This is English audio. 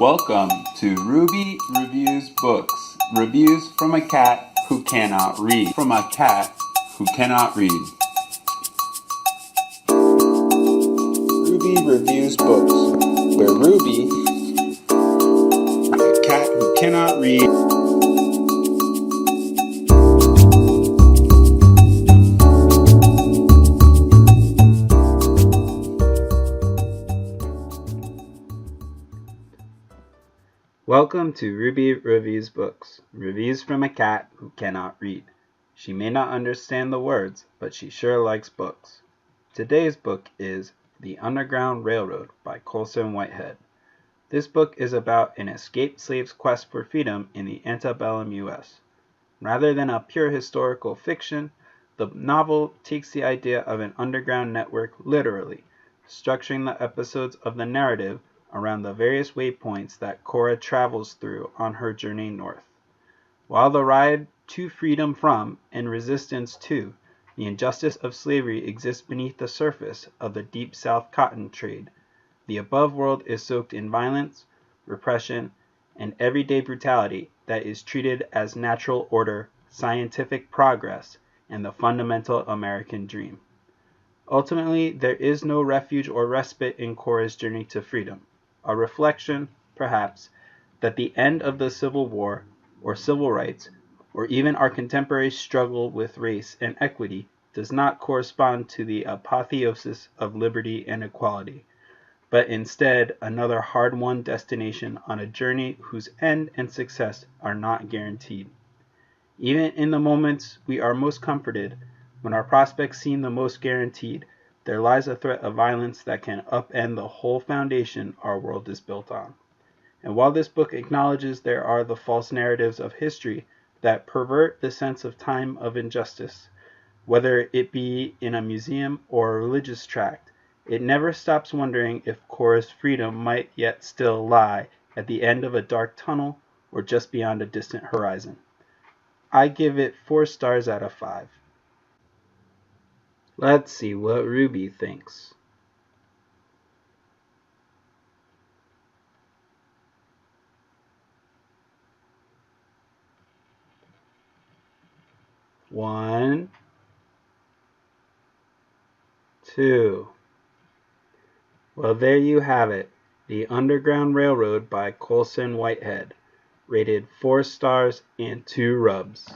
Welcome to Ruby Reviews Books. Reviews from a cat who cannot read. From a cat who cannot read. Ruby Reviews Books, where Ruby, a cat who cannot read, Welcome to Ruby Reviews Books, reviews from a cat who cannot read. She may not understand the words, but she sure likes books. Today's book is The Underground Railroad by Colson Whitehead. This book is about an escaped slave's quest for freedom in the antebellum U.S. Rather than a pure historical fiction, the novel takes the idea of an underground network literally, structuring the episodes of the narrative around the various waypoints that Cora travels through on her journey north. While the ride to freedom from and resistance to the injustice of slavery exists beneath the surface of the Deep South cotton trade, the above world is soaked in violence, repression, and everyday brutality that is treated as natural order, scientific progress, and the fundamental American dream. Ultimately, there is no refuge or respite in Cora's journey to freedom. A reflection, perhaps, that the end of the Civil War, or civil rights, or even our contemporary struggle with race and equity does not correspond to the apotheosis of liberty and equality, but instead another hard-won destination on a journey whose end and success are not guaranteed. Even in the moments we are most comforted, when our prospects seem the most guaranteed, there lies a threat of violence that can upend the whole foundation our world is built on. And while this book acknowledges there are the false narratives of history that pervert the sense of time of injustice, whether it be in a museum or a religious tract, it never stops wondering if Cora's freedom might yet still lie at the end of a dark tunnel or just beyond a distant horizon. I give it 4 stars out of 5. Let's see what Ruby thinks. One, 2. Well, there you have it. The Underground Railroad by Colson Whitehead. Rated 4 stars and 2 rubs.